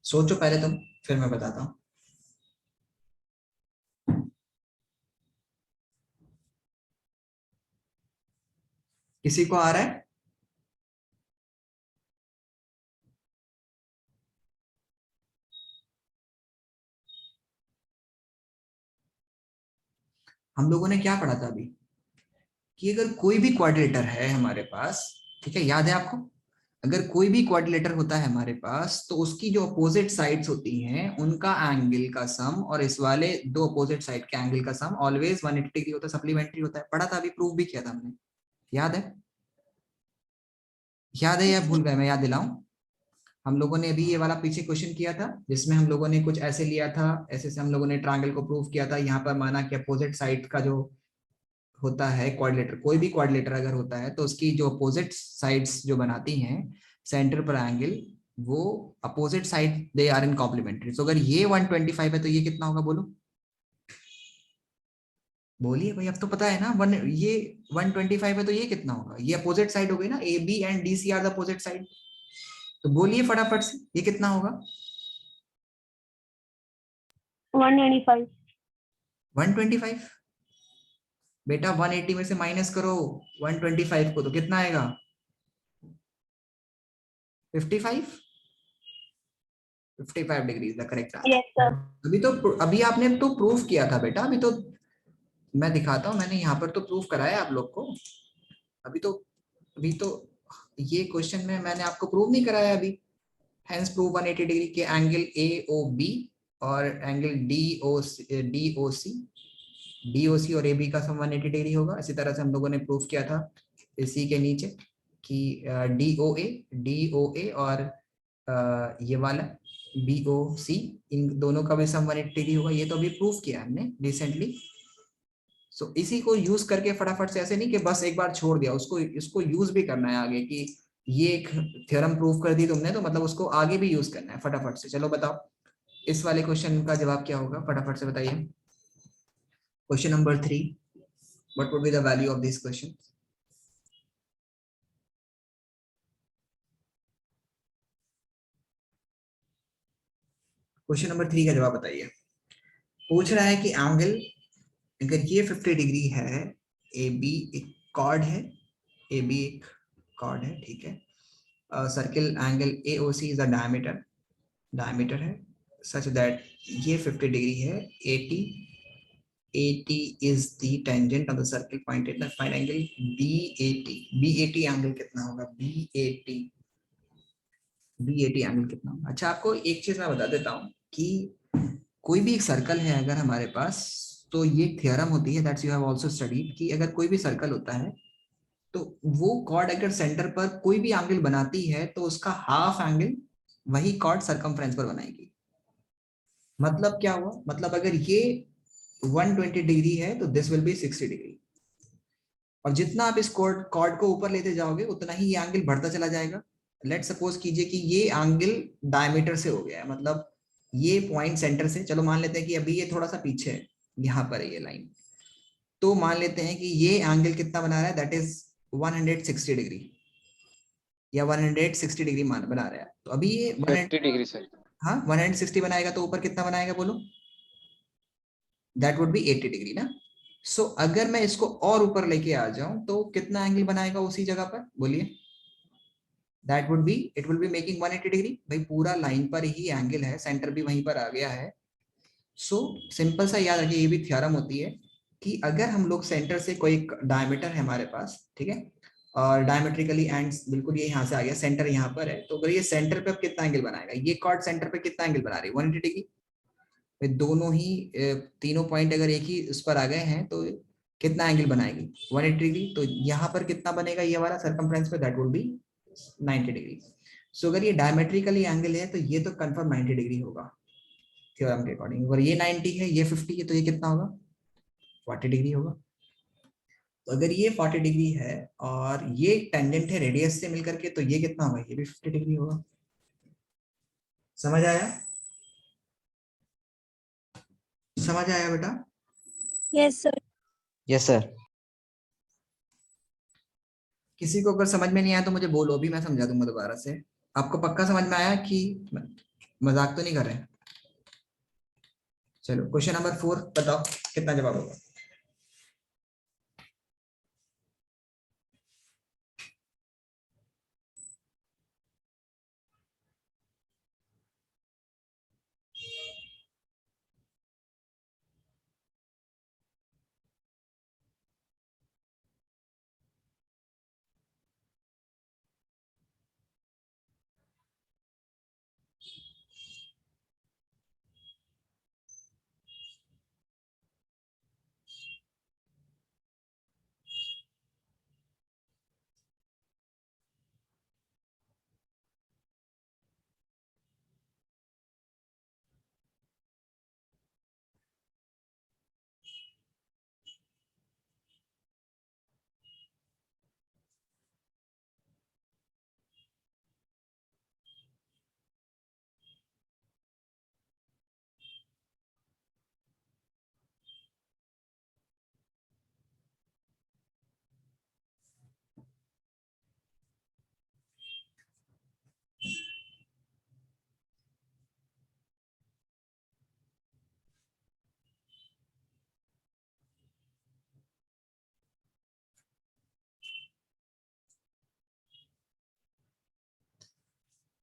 सोचो पहले तुम, फिर मैं बताता हूँ। किसी को आ रहा है? हम लोगों ने क्या पढ़ा था अभी कि अगर कोई भी क्वाड्रिलेटर है हमारे पास, ठीक है, याद है आपको? अगर कोई भी क्वाड्रिलेटर होता है हमारे पास तो उसकी जो अपोजिट साइड्स होती हैं उनका एंगल का सम और इस वाले दो अपोजिट साइड के एंगल का सम ऑलवेज 180 डिग्री होता है, सप्लीमेंट्री होता है। पढ़ा था अभी, प्रूफ भी किया था हमने, याद है? याद है या भूल गए? मैं याद दिलाऊं। हम लोगों ने अभी ये वाला पीछे क्वेश्चन किया था जिसमें हम लोगों ने कुछ ऐसे लिया था, ऐसे से हम लोगों ने ट्रायंगल को प्रूव किया था। यहाँ पर माना कि अपोजिट साइड का जो होता है क्वाड्रिलेटर, कोई भी क्वाड्रिलेटर अगर होता है तो उसकी जो अपोजिट साइड्स जो बनाती हैं सेंटर पर एंगल, वो opposite side they are in complementary. तो अगर ये 125 है तो ये कितना होगा बोलो? बोलिए भाई, अब तो पता है ना। ये 125 है तो ये कितना होगा? ये अपोजिट साइड हो गई ना, A B and D C are the opposite side. तो बोलिए फटाफट से ये कितना होगा? 125। 125? बेटा 180 में से माइनस करो 125 को तो कितना आएगा? 55। 55 degree is the correct answer. Yes sir. अभी आपने तो प्रूफ किया था बेटा, अभी तो मैं दिखाता हूँ, मैंने यहाँ पर तो प्रूफ कराया आप लोग को। अभी तो ये क्वेश्चन में मैंने आपको प्रूव नहीं कराया अभी। हेंस प्रूव 180 डिग्री के एंगल AOB और एंगल DOC और AB का सम 180 डिग्री होगा। इसी तरह से हम लोगों ने प्रूफ किया था इसी के नीचे कि DOA और ये वाला BOC, इन दोनों का भी सम 180 डिग्री होगा। ये तो अभी प्रूफ किया हमने रिसेंटली। सो इसी को यूज करके फटाफट से, ऐसे नहीं कि बस एक बार छोड़ दिया उसको, इसको यूज भी करना है आगे कि ये एक थ्योरम प्रूव कर दी तुमने तो मतलब उसको आगे भी यूज करना है फटाफट से। चलो बताओ इस वाले क्वेश्चन का जवाब क्या होगा, फटाफट से बताइए। Question number 3, what would be the value of this question? Question number 3 का जवाब बताइए। पूछ रहा है कि एंगल, अगर ये 50 डिग्री है, ए बी एक कॉर्ड है, ए बी एक कॉर्ड है, ठीक है, circle angle AOC is the diameter है, सच दैट ये 50 डिग्री है, AT AT is the tangent of the circle pointed at find angle BAT. BAT angle कितना होगा? BAT एंगल कितना होगा? अच्छा, आपको एक चीज मैं बता देता हूँ कि कोई भी एक सर्कल है अगर हमारे पास, तो ये थ्योरम होती है that's you have also studied कि अगर कोई भी सर्कल होता है तो वो कॉर्ड अगर सेंटर पर कोई भी एंगल बनाती है तो उसका हाफ एंगल वही कॉर्ड सर्कमफ्रेंस पर बनाएगी। मतलब क्या हुआ? मतलब अगर ये 120 डिग्री है तो दिस विल बी 60 डिग्री, और जितना आप इस कॉर्ड को ऊपर लेते जाओगे उतना ही ये एंगल बढ़ता चला जाएगा। लेट सपोज कीजिए कि ये एंगल डायमीटर से हो गया है, मतलब ये पॉइंट सेंटर से, चलो मान लेते हैं कि अभी ये थोड़ा सा पीछे है, यहाँ पर है ये लाइन, तो मान लेते हैं कि ये एंगल कितना बना रहा है, दैट इज 160 डिग्री या 160 डिग्री मान बना रहा है। तो अभी ये 50 डिग्री सर। हाँ 160 बनाएगा तो ऊपर कितना बनाएगा बोलो? दैट वुड बी 80 डिग्री ना। सो अगर मैं इसको और ऊपर लेके आ जाऊं तो कितना एंगल बनाएगा उसी जगह पर, बोलिए? That would B, it will be making 180 degree. भाई पूरा लाइन पर ही एंगल है, सेंटर भी वहीं पर आ गया है। सो सिंपल सा याद रखिए, ये भी थ्योरम होती है कि अगर हम लोग सेंटर से कोई डायमीटर है हमारे पास, ठीक है, और डायमेट्रिकली एंड्स बिल्कुल ये यहाँ से आ गया, सेंटर यहाँ पर है, तो अगर ये सेंटर पे अब कितना एंगल बनाएगा? ये कॉर्ड सेंटर पे कितना एंगल बना रही है? 180 डिग्री। दोनों ही तीनों पॉइंट अगर एक ही उस पर आ गए हैं तो कितना एंगल बनाएगी? 180 डिग्री। तो यहाँ पर कितना बनेगा ये वाला सर्कमफ्रेंस पे? That will be 90 degree. So अगर ये डायमेट्रिकली एंगल है तो ये तो कंफर्म 90 डिग्री होगा थ्योरम के अकॉर्डिंग। अगर ये 90 है, ये 50 है, तो ये कितना होगा? 40 डिग्री होगा। तो अगर ये 40 डिग्री है और ये टेंजेंट है रेडियस से मिलकर के, तो ये कितना होगा? ये भी 50 डिग्री होगा। समझ आया? समझ आया बेटा? Yes, sir. Yes sir. किसी को अगर समझ में नहीं आया तो मुझे बोलो, भी मैं समझा दूंगा दोबारा से। आपको पक्का समझ में आया कि मजाक तो नहीं कर रहे? चलो क्वेश्चन नंबर 4 बताओ कितना जवाब होगा?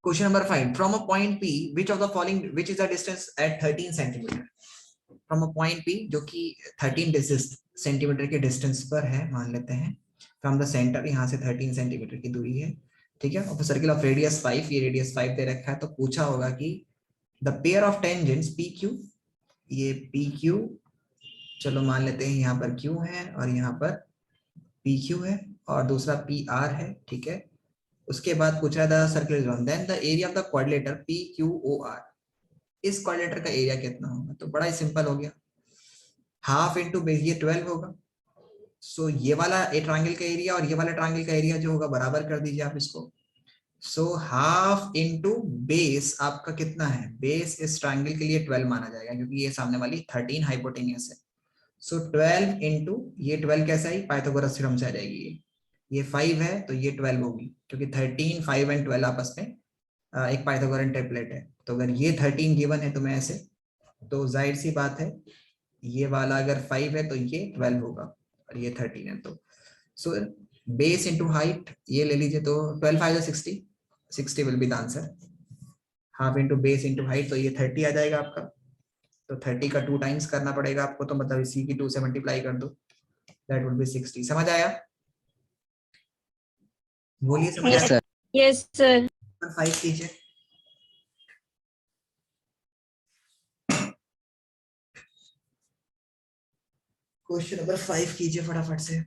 Question number 5. From a point P, which is the distance at 13 centimeter? From a point P, जो कि 13 सेंटीमीटर के डिस्टेंस पर है मान लेते हैं, फ्रॉम द सेंटर, यहाँ से 13 सेंटीमीटर की दूरी है, ठीक है, ऑफ सर्किल ऑफ रेडियस 5, ये रेडियस 5 दे रखा है, तो पूछा होगा कि the pair of tangents P Q, ये पी क्यू, चलो मान लेते हैं यहाँ पर क्यू है और यहाँ पर पी क्यू है और दूसरा पी आर है, ठीक है। उसके बाद पूछ रहा था circle is drawn, then the area of the quadrilateral P Q O R, इस क्वाड्रिलेटर का एरिया कितना होगा? तो बड़ा ही सिंपल हो गया, हाफ इंटू बेस, ये 12 होगा। सो ये वाला ए ट्रायंगल का एरिया और ये वाला ट्रायंगल का एरिया जो होगा बराबर कर दीजिए आप इसको। सो हाफ इंटू बेस आपका कितना है? बेस इस ट्रायंगल के लिए 12 माना जाएगा क्योंकि ये सामने वाली 13 हाइपोटेनियस है। सो 12 इंटू ये 12 कैसा है? पाइथागोरस थ्योरम से आ जाएगी। ये 5 है तो ये 12 होगी क्योंकि 13, 5 एंड 12 आपस में एक पाइथागोरन ट्रिपलेट है। तो अगर ये 13 गिवन है तो मैं ऐसे, तो जाहिर सी बात है ये वाला अगर 5 है तो ये 12 होगा और ये 13 है। तो सो बेस इंटू हाइट ये ले लीजिए, तो 12 5 60, 60 will be the answer. Half into base into height, तो ये 30 आ जाएगा आपका। तो 30 का 2 टाइम्स करना पड़ेगा आपको, तो मतलब इसी की 2 से मल्टीप्लाई कर दो, दैट वुड बी 60। समझ आया? बोलिए समझ यस आया? सर। Yes, sir. 5 कीजिए। क्वेश्चन नंबर 5 कीजिए फटाफट से।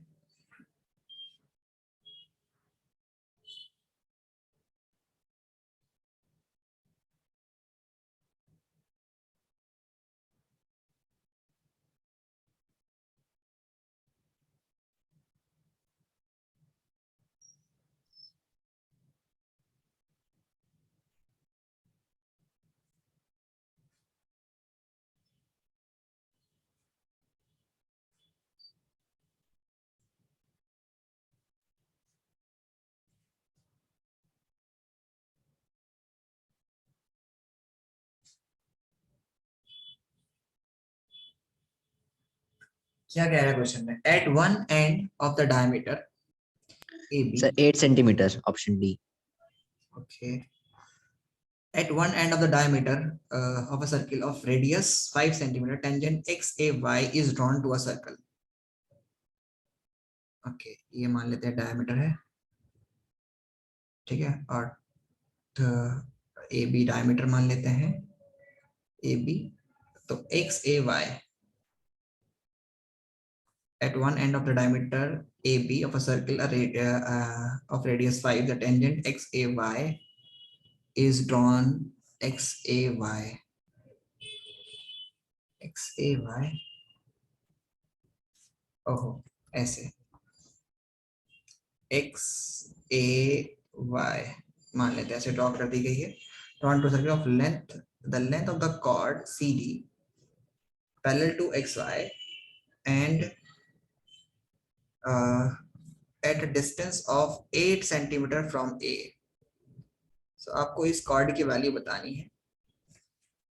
क्या कह रहा है क्वेश्चन में? At one end of the diameter A B, sir 8 centimetre, option D. Okay, at one end of the diameter of a circle of radius 5 centimeter, tangent XAY is drawn to a circle. Okay, ये मान लेते हैं diameter है, ठीक है, और A B diameter मान लेते हैं ए बी। तो XAY at one end of the diameter AB of a circle of radius 5, the tangent XAY is drawn XAY ओहो ऐसे XAY मान लेते हैं, ऐसे ड्रॉ कर दी गई है। drawn to a circle of length, the length of the chord CD parallel to XY and at a distance of 8 centimeter from A. So आपको इस कॉर्ड की वैल्यू बतानी है।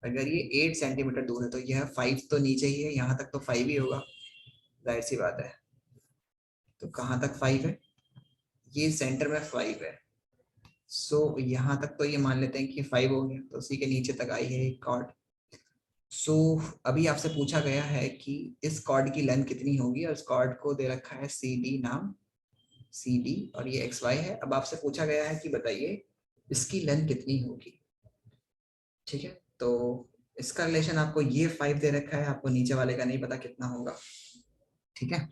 अगर ये 8 सेंटीमीटर दूर है तो यह 5 तो नीचे ही है, यहाँ तक तो 5 ही होगा, जाहिर सी बात है। तो कहाँ तक 5 है? ये सेंटर में 5 है। सो यहाँ तक तो ये मान लेते हैं कि 5 हो गया, तो उसी के नीचे तक आई है एक कॉर्ड। सो अभी आपसे पूछा गया है कि इस कॉर्ड की लेंथ कितनी होगी, और इस कॉर्ड को दे रखा है CD नाम, CD, और ये XY है। अब आपसे पूछा गया है कि बताइए इसकी लेंथ कितनी होगी, ठीक है। तो इसका रिलेशन आपको ये 5 दे रखा है, आपको नीचे वाले का नहीं पता कितना होगा, ठीक है।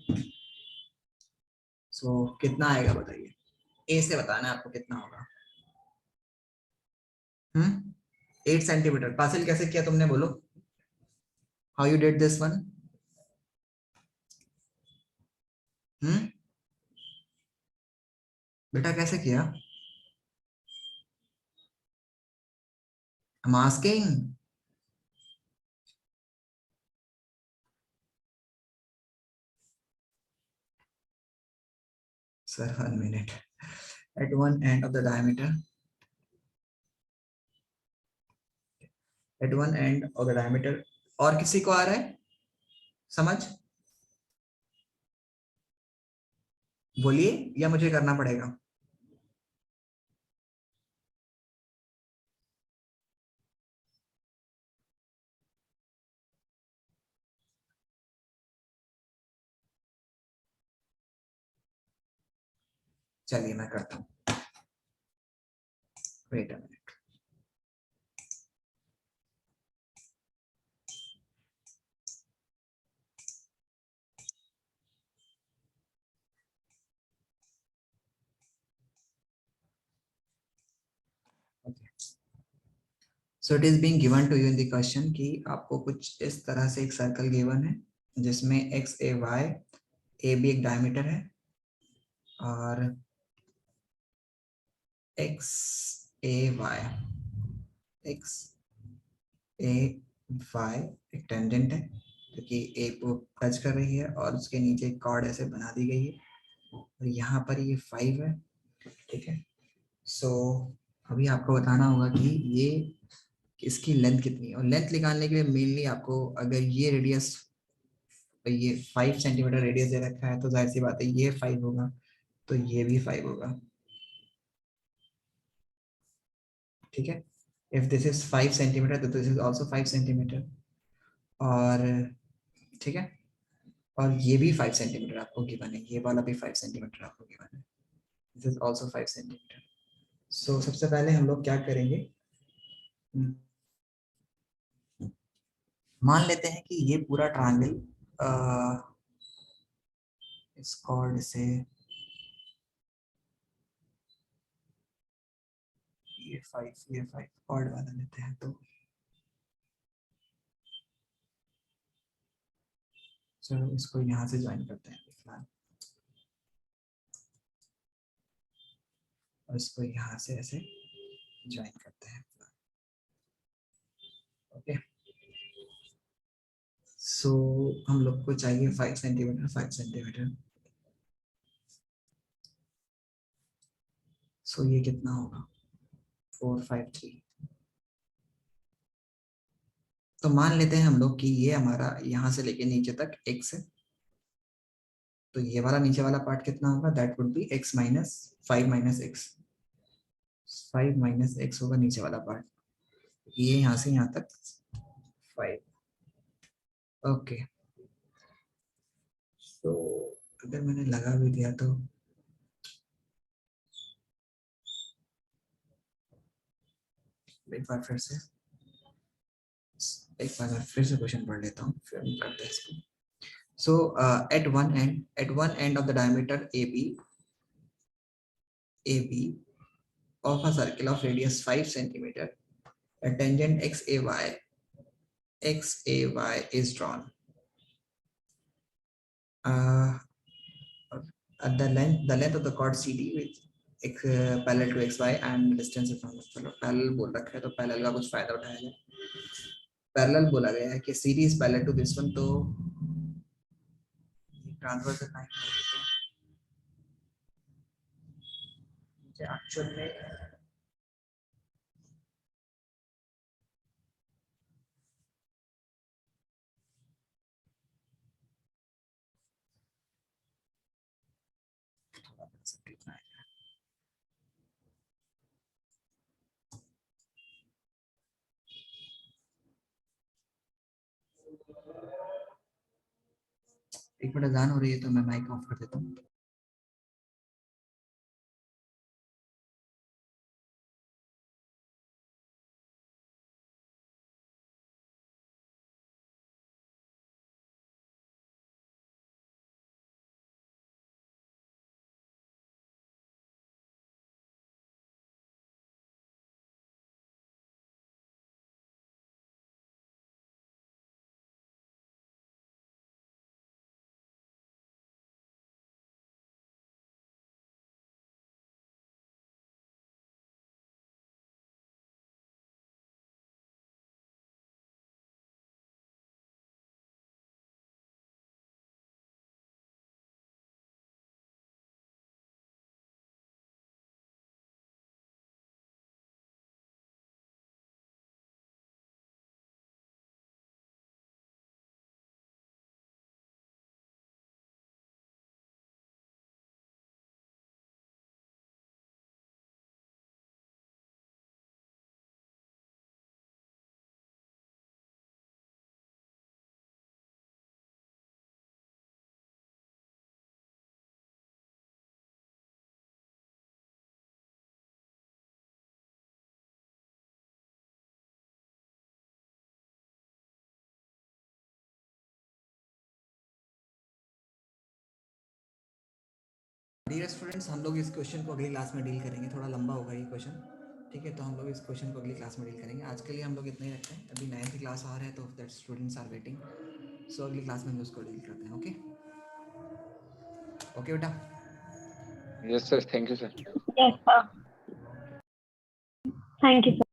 सो कितना आएगा बताइए, ए से बताना है आपको कितना होगा। 8 सेंटीमीटर। पासिल कैसे किया तुमने, बोलो, how you did this one? बेटा कैसे किया? I'm asking. Sir, 1 minute. At one end of the diameter, और किसी को आ रहा है समझ? बोलिए, या मुझे करना पड़ेगा? चलिए मैं करता हूँ, wait a minute. So it is being given to you in the question कि आपको कुछ इस तरह से एक सर्कल गिवन है जिसमें XAY, AB एक डायमीटर है और XAY एक टेंजेंट है, क्योंकि A को टच कर रही है और उसके नीचे एक कॉर्ड ऐसे बना दी गई है, और यहाँ पर ये 5 है, ठीक है। सो अभी आपको बताना होगा कि ये इसकी लेंथ कितनी है, और लेंथ निकालने के लिए मेनली आपको, अगर ये रेडियस, ये 5 सेंटीमीटर रेडियस दे रखा है, तो जाहिर सी बात है ये 5 होगा, तो ये भी 5 होगा, ठीक है। इफ दिस इज 5 सेंटीमीटर तो दिस इज आल्सो 5 सेंटीमीटर, और ठीक है, और ये भी 5 सेंटीमीटर आपको गिवन है, ये वाला भी 5 सेंटीमीटर आपको गिवन है, दिस इज आल्सो 5 सेंटीमीटर। सो सबसे पहले हम लोग क्या करेंगे, मान लेते हैं कि ये पूरा ट्रायंगल इस कॉर्ड से ये 5 कॉर्ड वाला लेते हैं, तो चलो इसको यहाँ से ज्वाइन करते हैं फिलहाल, और इसको यहाँ से ऐसे ज्वाइन करते हैं। ओके, सो हम लोग को चाहिए 5 सेंटीमीटर 5 सेंटीमीटर। सो ये कितना होगा 453। तो मान लेते हैं हम लोग कि ये हमारा यहाँ से लेके नीचे तक x है, तो ये वाला नीचे वाला पार्ट कितना होगा, that would B x minus 5 minus x, 5 minus x होगा नीचे वाला पार्ट, ये यहाँ से यहाँ तक 5। ओके, तो अगर मैंने लगा भी दिया तो एक बार फिर से क्वेश्चन पढ़ लेता हूँ, फिर हम करते हैं इसको। So at one end of the diameter AB of a circle of radius 5 centimeter, a tangent XAY is drawn. The length of the chord CD with parallel to XY and distance from the parallel बोल रखा है, तो parallel का कुछ फायदा उठाया जाए। Parallel बोला गया है कि CD is parallel to this one, तो ट्रांसवर्स करना है, मुझे एक्चुअल में कितना है, एक मिनट अजान हो रही है तो मैं माइक ऑफ कर देता हूँ। डियर स्टूडेंट्स, हम लोग इस क्वेश्चन को अगली क्लास में डील करेंगे, थोड़ा लंबा होगा ये क्वेश्चन, ठीक है, तो हम लोग इस क्वेश्चन को अगली क्लास में डील करेंगे। आज के लिए हम लोग इतना ही रखते हैं, अभी 9th क्लास आ रहा है तो दैट स्टूडेंट्स आर वेटिंग, सो अगली क्लास में हम उसको डील करते हैं। ओके ओके बेटा, Yes, sir. Thank you, sir. Yes, sir. Thank you, sir.